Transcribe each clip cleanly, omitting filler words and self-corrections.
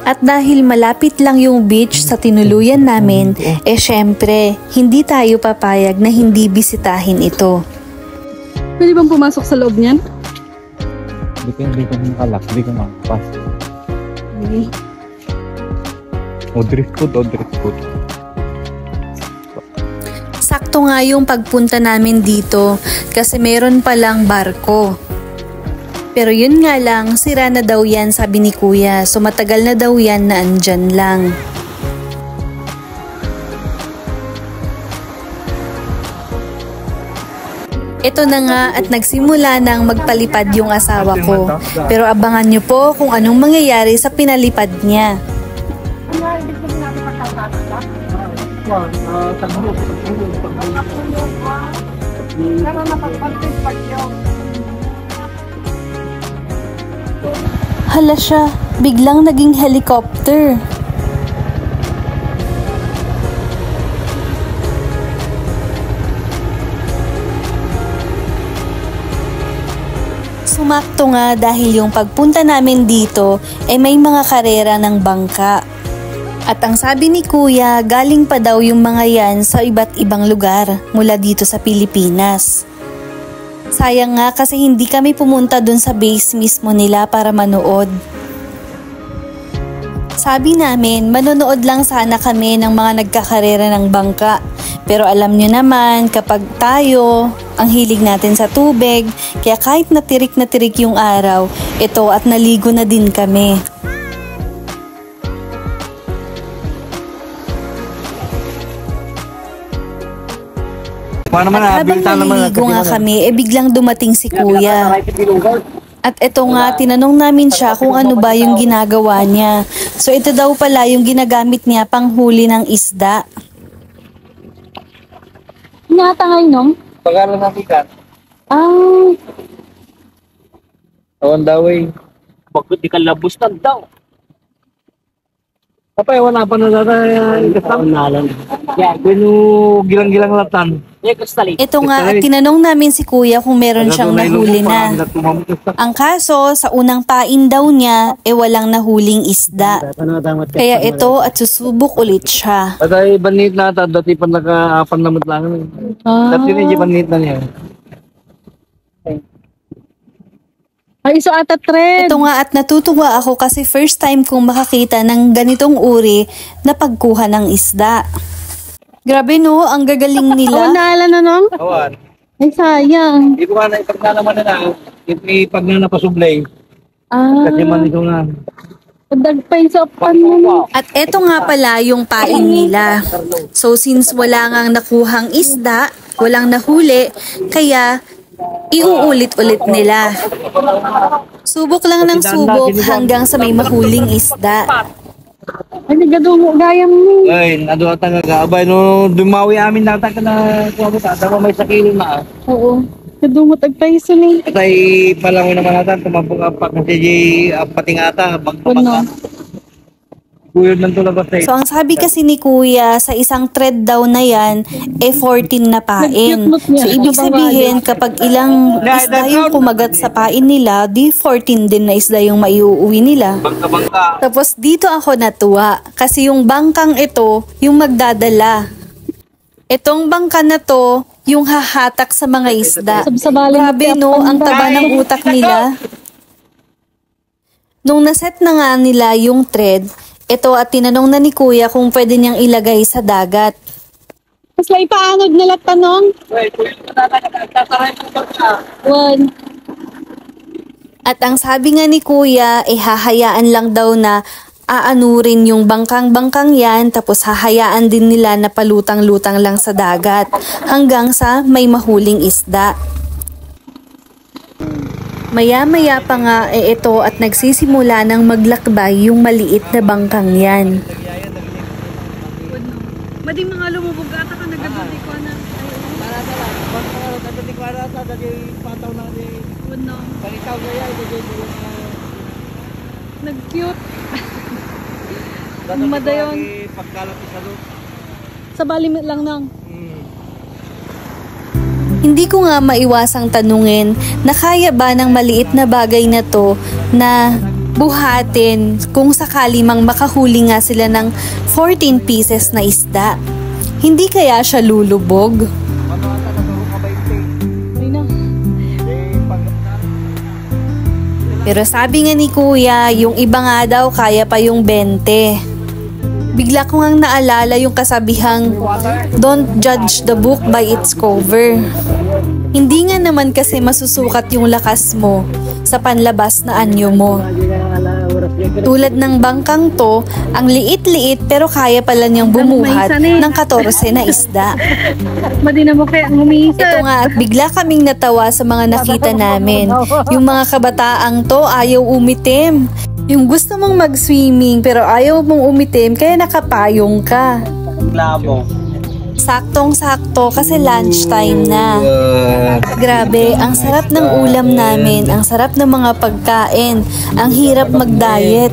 At dahil malapit lang yung beach sa tinuluyan namin, syempre, hindi tayo papayag na hindi bisitahin ito. Pwede bang pumasok sa loob niyan? Hindi ko nakalak, hindi ko makapas. Okay. O drift food. Sakto nga yung pagpunta namin dito kasi meron palang barko. Pero yun nga lang, sira na daw yan sabi ni Kuya, so matagal na daw yan na andyan lang. Ito na nga at nagsimula nang magpalipad yung asawa ko. Pero abangan nyo po kung anong mangyayari sa pinalipad niya. Hala siya, biglang naging helicopter. Sumakto nga dahil yung pagpunta namin dito ay may mga karera ng bangka. At ang sabi ni Kuya, galing pa daw yung mga yan sa iba't ibang lugar mula dito sa Pilipinas. Sayang nga kasi hindi kami pumunta dun sa base mismo nila para manood. Sabi namin, manonood lang sana kami ng mga nagkakarera ng bangka. Pero alam nyo naman, kapag tayo, ang hilig natin sa tubig, kaya kahit na tirik yung araw, ito at naligo na din kami. At habang naliligo nga kami, biglang dumating si Kuya. At eto nga, tinanong namin siya kung ano ba yung ginagawa niya. So ito daw pala yung ginagamit niya panghuli ng isda. Natangay nung? Pag-aral na sikat. Awan daw eh. Bakit di ka labos na daw? Kapay, wala pa na nalang. Yan. Gilang-gilang latan. Yan, kristalik. Ito nga, at tinanong namin si Kuya kung meron siyang nahuli na. Ang kaso, sa unang pain daw niya, walang nahuling isda. Kaya ito at susubok ulit siya. Patay, banit na ata. Dati pa naka-apan na matlangan. Dati hindi banit na niya. Ay, iso ata thread. Ito nga at natutuwa ako kasi first time kong makakita ng ganitong uri na pagkuha ng isda. Grabe no, ang gagaling nila. Naalan na nung? Awan. Ay, sayang. Hindi ko nga na ipagnalaman na ipag na napasublay. Kasi man ito nga. Dagpay sa pan mo. At eto nga pala yung pain nila. So since wala ngang nakuhang isda, walang nahuli, kaya iuulit-ulit nila. Subok lang ng subok hanggang sa may mahuling isda. Ay, nagadungo gayam mo. Ay, nado ata nga abay no dumawi amin nata ka na kuha mo ta may sakilo na. Oo. Nadungo tagpaiso ni. Tay palang naman ata tumabong pa kasi pating ata bangka. Kuyod ng tulad ba So ang sabi kasi ni Kuya, sa isang thread daw na yan, 14 na pain. So ibig sabihin, kapag ilang isda yung kumagat sa pain nila, di 14 din na isda yung maiuwi nila. Bangka. Tapos dito ako natuwa, kasi yung bangkang ito, yung magdadala. Itong bangka na to, yung hahatak sa mga isda. Grabe no, ang taba ng utak nila. Nung naset na nga nila yung thread, ito at tinanong na ni Kuya kung pwede niyang ilagay sa dagat. Mas lai paanod na lang tanong. One. At ang sabi nga ni Kuya, hahayaan lang daw na aanurin yung bangkang-bangkang yan, tapos hahayaan din nila na palutang-lutang lang sa dagat hanggang sa may mahuling isda. Maya-maya pa nga ito at nagsisimula ng maglakbay yung maliit na bangkang yan. Mading mga lumubog ata ka nagdadali ko na. Nag-cute. Madayon. Sa bali lang nang. Hindi ko nga maiwasang tanungin na kaya ba ng maliit na bagay na to na buhatin kung sakali mang makahuli nga sila ng 14 pieces na isda. Hindi kaya siya lulubog? Pero sabi nga ni Kuya, yung iba nga daw kaya pa yung 20. Bigla ko ngang naalala yung kasabihang, don't judge the book by its cover. Hindi nga naman kasi masusukat yung lakas mo sa panlabas na anyo mo. Tulad ng bangkang to, ang liit-liit pero kaya pala niyang bumuhat ng 14 na isda. Madi na mo kaya ngumisa. Ito nga at bigla kaming natawa sa mga nakita namin. Yung mga kabataang to ayaw umitim. Yung gusto mong mag-swimming pero ayaw mong umitim kaya nakapayong ka. Labo. Saktong-sakto kasi lunchtime na. Grabe, ang sarap ng ulam namin, ang sarap ng mga pagkain, ang hirap mag-diet.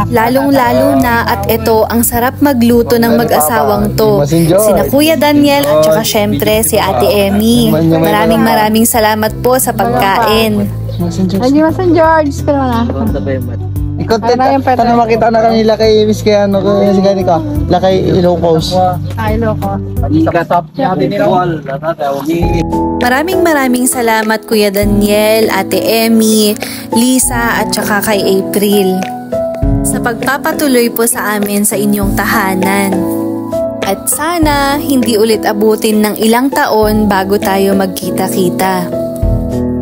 Lalong-lalo na at ito, ang sarap magluto ng mag-asawang to. Sina Kuya Daniel at saka syempre si Ate Emmy. Maraming salamat po sa pagkain. Lagi Masan George. Pero na. I-content na makita na kanila kay Miss kay ano kay Sigani ka. La kay Ilocos. Ay, loko. Maraming salamat Kuya Daniel, Ate Emmy, Lisa at saka kay April sa pagpapatuloy po sa amin sa inyong tahanan. At sana hindi ulit abutin ng ilang taon bago tayo magkita-kita.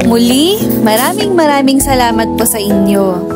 Muli, maraming salamat po sa inyo.